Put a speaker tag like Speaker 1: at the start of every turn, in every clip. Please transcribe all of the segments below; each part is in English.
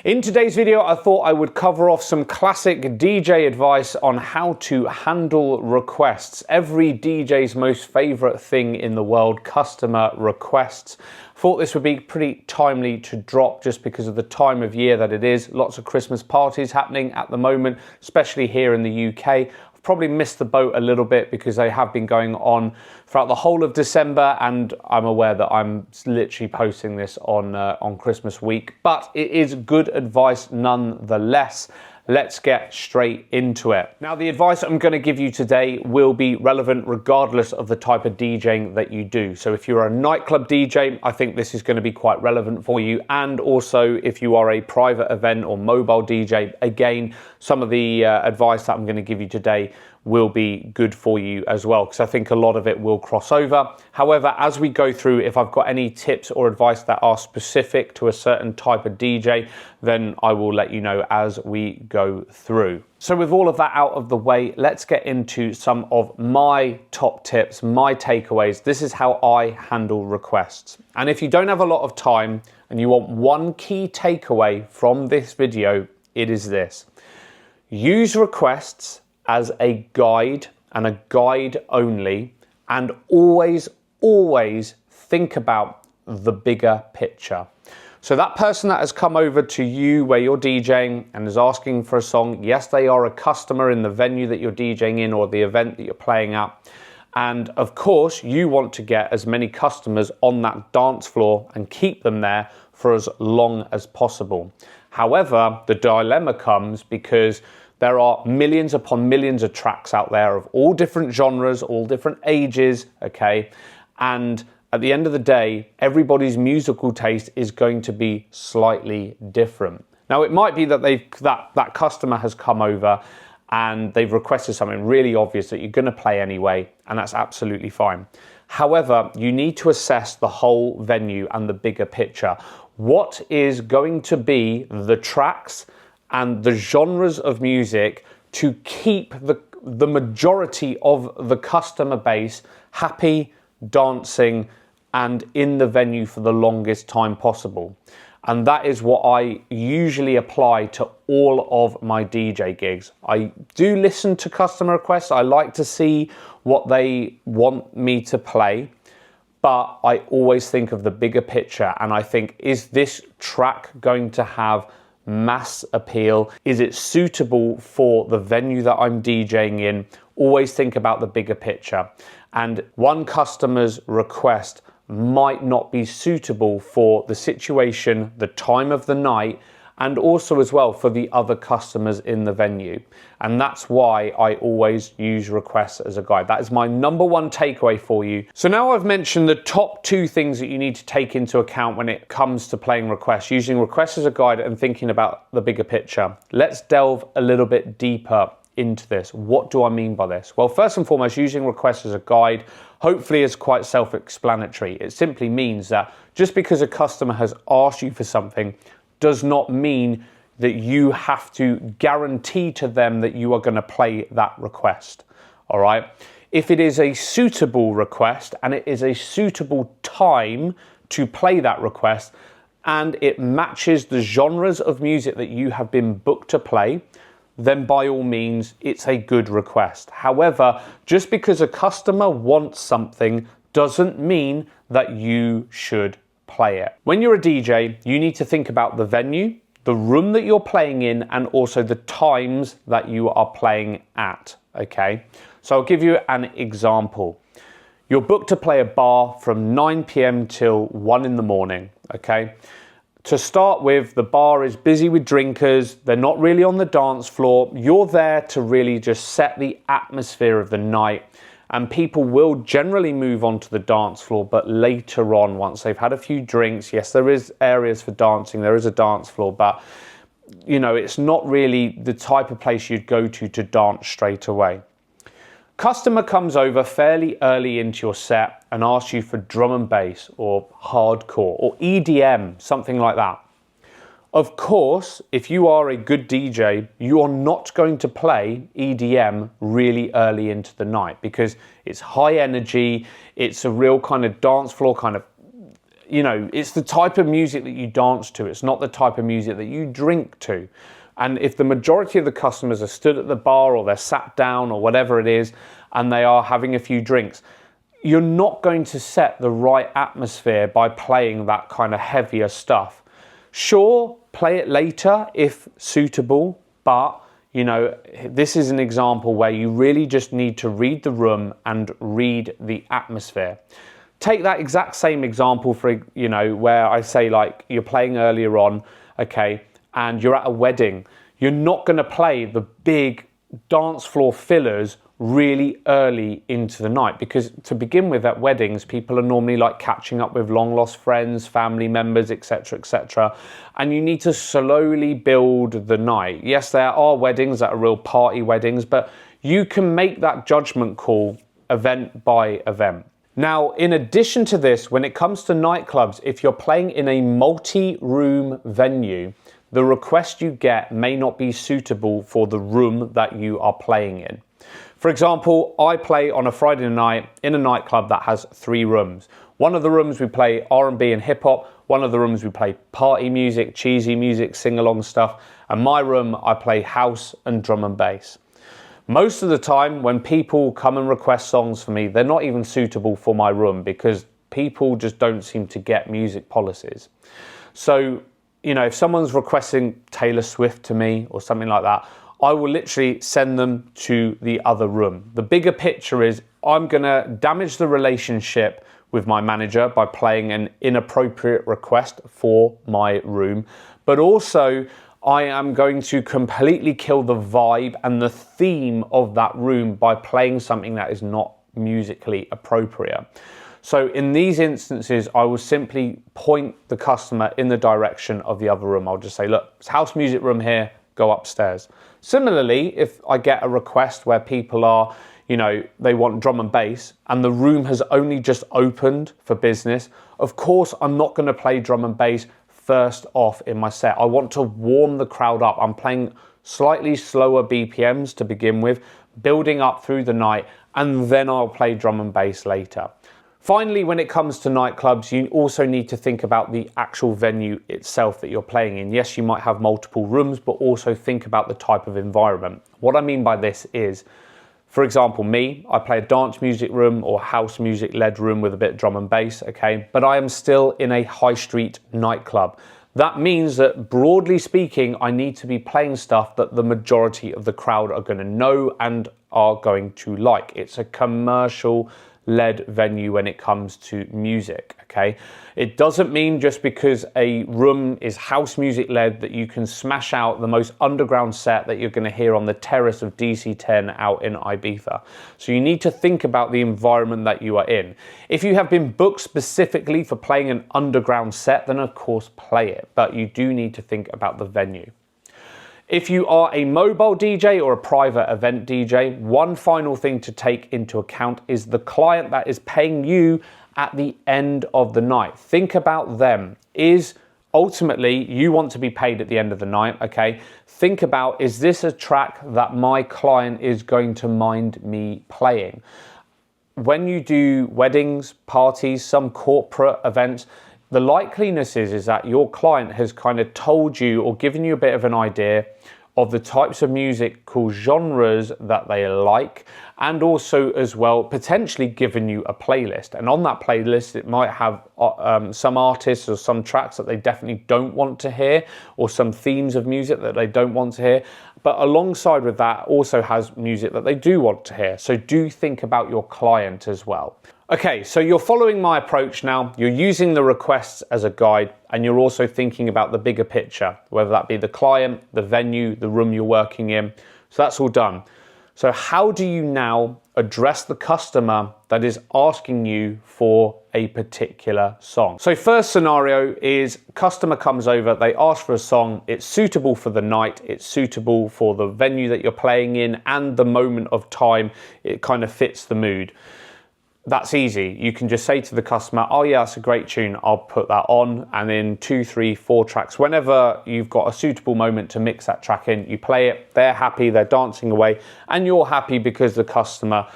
Speaker 1: In today's video, I thought I would cover off some classic DJ advice on how to handle requests. Every DJ's most favorite thing in the world, customer requests. Thought this would be pretty timely to drop just because of the time of year that it is. Lots of Christmas parties happening at the moment, especially here in the UK. Probably missed the boat a little bit because they have been going on throughout the whole of December, and I'm aware that I'm literally posting this on Christmas week, but it is good advice nonetheless. Let's get straight into it. Now, the advice I'm going to give you today will be relevant regardless of the type of DJing that you do. So if you're a nightclub DJ, I think this is going to be quite relevant for you. And also if you are a private event or mobile DJ, again, some of the advice that I'm going to give you today will be good for you as well, because I think a lot of it will cross over. However, as we go through, if I've got any tips or advice that are specific to a certain type of DJ, then I will let you know as we go through. So with all of that out of the way, let's get into some of my top tips, my takeaways. This is how I handle requests. And if you don't have a lot of time and you want one key takeaway from this video, it is this: use requests as a guide and a guide only, and always think about the bigger picture. So that person that has come over to you where you're DJing and is asking for a song, yes, they are a customer in the venue that you're DJing in or the event that you're playing at. And of course, you want to get as many customers on that dance floor and keep them there for as long as possible. However, the dilemma comes because there are millions upon millions of tracks out there of all different genres, all different ages, okay? And at the end of the day, everybody's musical taste is going to be slightly different. Now, it might be that that customer has come over and they've requested something really obvious that you're going to play anyway, and that's absolutely fine. However, you need to assess the whole venue and the bigger picture. What is going to be the tracks and the genres of music to keep the majority of the customer base happy, dancing, and in the venue for the longest time possible? And that is what I usually apply to all of my DJ gigs. I do listen to customer requests. I like to see what they want me to play, but I always think of the bigger picture, and I think, is this track going to have mass appeal? Is it suitable for the venue that I'm DJing in? Always think about the bigger picture. And one customer's request might not be suitable for the situation, the time of the night, and also as well for the other customers in the venue. And that's why I always use requests as a guide. That is my number one takeaway for you. So now I've mentioned the top two things that you need to take into account when it comes to playing requests, using requests as a guide and thinking about the bigger picture. Let's delve a little bit deeper into this. What do I mean by this? Well, first and foremost, using requests as a guide hopefully is quite self-explanatory. It simply means that just because a customer has asked you for something does not mean that you have to guarantee to them that you are going to play that request. All right. If it is a suitable request and it is a suitable time to play that request, and it matches the genres of music that you have been booked to play, then by all means, it's a good request. However, just because a customer wants something doesn't mean that you should play it. When you're a DJ, you need to think about the venue, the room that you're playing in, and also the times that you are playing at, okay? So I'll give you an example. You're booked to play a bar from 9 p.m. till 1 in the morning, okay? To start with, the bar is busy with drinkers. They're not really on the dance floor. You're there to really just set the atmosphere of the night. And people will generally move on to the dance floor, but later on, once they've had a few drinks, yes, there is areas for dancing, there is a dance floor, but you know, it's not really the type of place you'd go to dance straight away. Customer comes over fairly early into your set and asks you for drum and bass or hardcore or EDM, something like that. Of course, if you are a good DJ, you are not going to play EDM really early into the night because it's high energy, it's a real kind of dance floor kind of you know, it's the type of music that you dance to. It's not the type of music that you drink to. And if the majority of the customers are stood at the bar or they're sat down or whatever it is, and they are having a few drinks, you're not going to set the right atmosphere by playing that kind of heavier stuff. Sure, play it later if suitable, but you know, this is an example where you really just need to read the room and read the atmosphere. Take that exact same example for, you know, where I say like you're playing earlier on, okay, and you're at a wedding. You're not going to play the big dance floor fillers really early into the night, because to begin with, at weddings, people are normally like catching up with long lost friends, family members, etc., etc., and you need to slowly build the night. Yes, there are weddings that are real party weddings, but you can make that judgment call event by event. Now, in addition to this, when it comes to nightclubs, if you're playing in a multi-room venue, the request you get may not be suitable for the room that you are playing in. For example, I play on a Friday night in a nightclub that has 3 rooms. One of the rooms we play R&B and hip hop. One of the rooms we play party music, cheesy music, sing-along stuff. And my room, I play house and drum and bass. Most of the time when people come and request songs for me, they're not even suitable for my room because people just don't seem to get music policies. So, you know, if someone's requesting Taylor Swift to me or something like that, I will literally send them to the other room. The bigger picture is I'm gonna damage the relationship with my manager by playing an inappropriate request for my room, but also I am going to completely kill the vibe and the theme of that room by playing something that is not musically appropriate. So in these instances, I will simply point the customer in the direction of the other room. I'll just say, look, it's house music room here, go upstairs. Similarly, if I get a request where people are, you know, they want drum and bass and the room has only just opened for business, of course, I'm not going to play drum and bass first off in my set. I want to warm the crowd up. I'm playing slightly slower BPMs to begin with, building up through the night, and then I'll play drum and bass later. Finally, when it comes to nightclubs, you also need to think about the actual venue itself that you're playing in. Yes, you might have multiple rooms, but also think about the type of environment. What I mean by this is, for example, me, I play a dance music room or house music led room with a bit of drum and bass, okay? But I am still in a high street nightclub. That means that, broadly speaking, I need to be playing stuff that the majority of the crowd are going to know and are going to like. It's a commercial led venue when it comes to music, okay? It doesn't mean just because a room is house music led that you can smash out the most underground set that you're going to hear on the terrace of DC10 out in Ibiza. So you need to think about the environment that you are in. If you have been booked specifically for playing an underground set, then of course play it, but you do need to think about the venue. If you are a mobile DJ or a private event DJ, one final thing to take into account is the client that is paying you at the end of the night. Think about them. Ultimately, you want to be paid at the end of the night, okay? Think about, is this a track that my client is going to mind me playing? When you do weddings, parties, some corporate events, the likeliness is that your client has kind of told you or given you a bit of an idea of the types of musical genres that they like, and also as well potentially given you a playlist. And on that playlist it might have some artists or some tracks that they definitely don't want to hear, or some themes of music that they don't want to hear, but alongside with that also has music that they do want to hear. So do think about your client as well. Okay, so you're following my approach now, you're using the requests as a guide, and you're also thinking about the bigger picture, whether that be the client, the venue, the room you're working in. So that's all done. So how do you now address the customer that is asking you for a particular song? So first scenario is customer comes over, they ask for a song, it's suitable for the night, it's suitable for the venue that you're playing in and the moment of time, it kind of fits the mood. That's easy. You can just say to the customer, oh yeah, that's a great tune, I'll put that on, and in 2, 3, 4 tracks, whenever you've got a suitable moment to mix that track in, you play it, they're happy, they're dancing away, and you're happy because the customer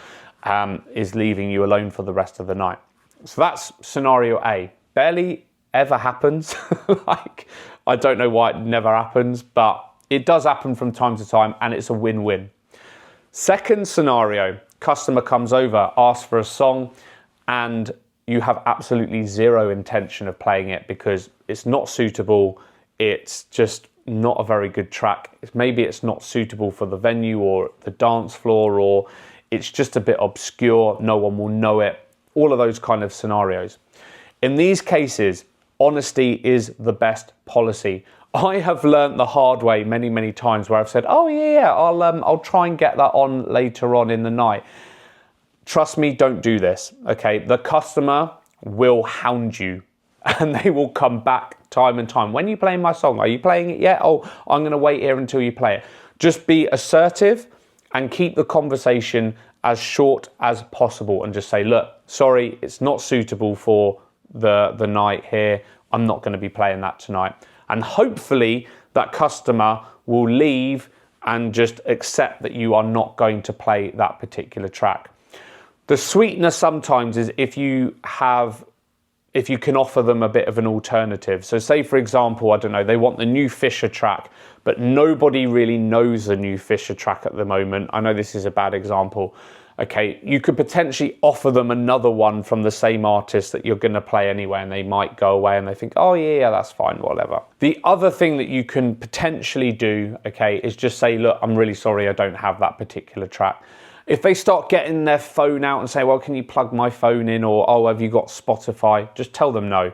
Speaker 1: is leaving you alone for the rest of the night. So that's scenario A. barely ever happens. Like, I don't know why it never happens, but it does happen from time to time, and it's a win-win. Second scenario, customer comes over, asks for a song, and you have absolutely zero intention of playing it because it's not suitable. It's just not a very good track. Maybe it's not suitable for the venue or the dance floor, or it's just a bit obscure. No one will know it. All of those kind of scenarios. In these cases, honesty is the best policy. I have learned the hard way many, many times where I've said, oh yeah, I'll try and get that on later on in the night. Trust me, don't do this, okay? The customer will hound you and they will come back time and time. When are you playing my song? Are you playing it yet? Oh, I'm gonna wait here until you play it. Just be assertive and keep the conversation as short as possible and just say, look, sorry, it's not suitable for the night here. I'm not gonna be playing that tonight. And hopefully that customer will leave and just accept that you are not going to play that particular track. The sweetener sometimes is if you can offer them a bit of an alternative. So say, for example, I don't know, they want the new Fisher track, but nobody really knows the new Fisher track at the moment. I know this is a bad example. Okay, you could potentially offer them another one from the same artist that you're gonna play anyway, and they might go away and they think, oh yeah, that's fine, whatever. The other thing that you can potentially do, okay, is just say, look, I'm really sorry, I don't have that particular track. If they start getting their phone out and say, well, can you plug my phone in? Or, oh, have you got Spotify? Just tell them no.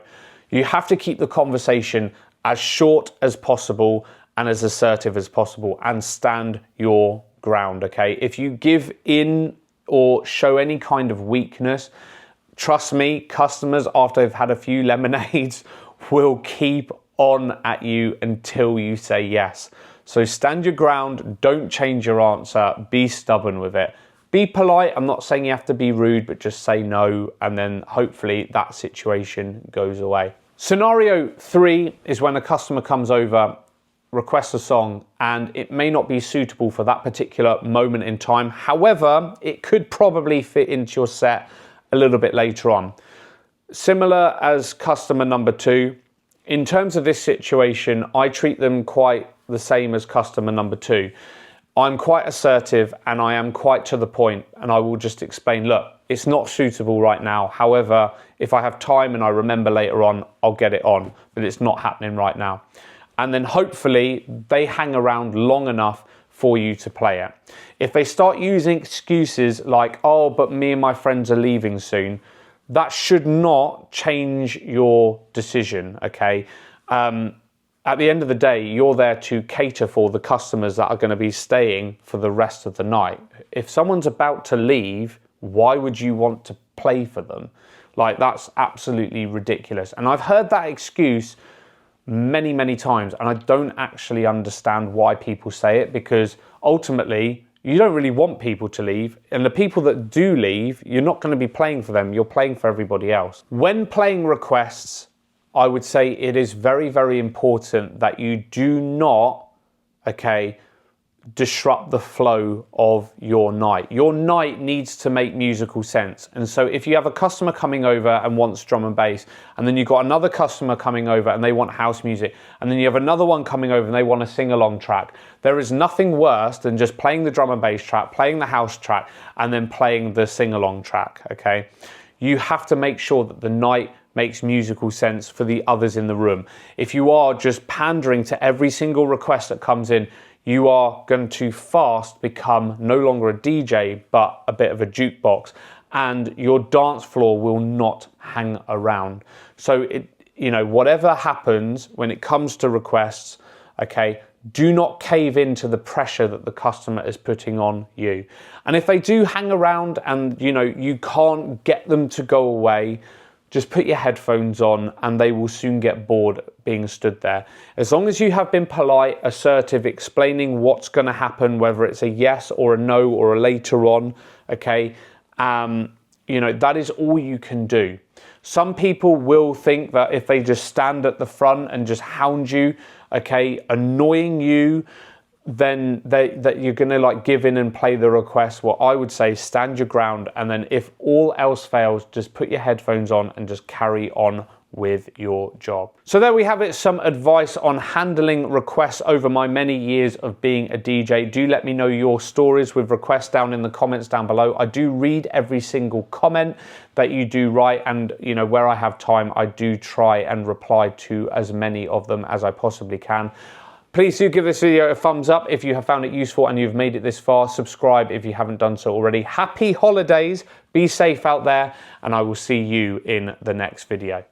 Speaker 1: You have to keep the conversation as short as possible and as assertive as possible and stand your ground, okay? If you give in or show any kind of weakness, trust me, customers, after they've had a few lemonades, will keep on at you until you say yes. So stand your ground, don't change your answer, be stubborn with it. Be polite, I'm not saying you have to be rude, but just say no, and then hopefully that situation goes away. Scenario 3 is when a customer comes over, requests a song, and it may not be suitable for that particular moment in time. However, it could probably fit into your set a little bit later on. Similar as customer number 2, in terms of this situation, I treat them quite the same as customer number 2. I'm quite assertive and I am quite to the point, and I will just explain, look, it's not suitable right now. However, if I have time and I remember later on, I'll get it on, but it's not happening right now. And then hopefully they hang around long enough for you to play it. If they start using excuses like, oh, but me and my friends are leaving soon, that should not change your decision, okay? At the end of the day, you're there to cater for the customers that are going to be staying for the rest of the night. If someone's about to leave, why would you want to play for them? Like, that's absolutely ridiculous. And I've heard that excuse many, many times, and I don't actually understand why people say it, because ultimately you don't really want people to leave, and the people that do leave, you're not going to be playing for them, you're playing for everybody else. When playing requests, I would say it is very, very important that you do not, okay, disrupt the flow of your night. Your night needs to make musical sense. And so if you have a customer coming over and wants drum and bass, and then you've got another customer coming over and they want house music, and then you have another one coming over and they want a sing-along track, there is nothing worse than just playing the drum and bass track, playing the house track, and then playing the sing-along track, okay? You have to make sure that the night makes musical sense for the others in the room. If you are just pandering to every single request that comes in, you are going to fast become no longer a DJ, but a bit of a jukebox, and your dance floor will not hang around. So whatever happens when it comes to requests, okay, do not cave into the pressure that the customer is putting on you. And if they do hang around and you can't get them to go away, just put your headphones on and they will soon get bored being stood there. As long as you have been polite, assertive, explaining what's going to happen, whether it's a yes or a no or a later on, okay, that is all you can do. Some people will think that if they just stand at the front and just hound you, okay, annoying you, then that you're going to give in and play the request. What I would say, stand your ground, and then if all else fails, just put your headphones on and just carry on with your job. So there we have it, some advice on handling requests over my many years of being a DJ. Do let me know your stories with requests down in the comments down below. I do read every single comment that you do write, and you know, where I have time, I do try and reply to as many of them as I possibly can. Please do give this video a thumbs up if you have found it useful and you've made it this far. Subscribe if you haven't done so already. Happy holidays, be safe out there, and I will see you in the next video.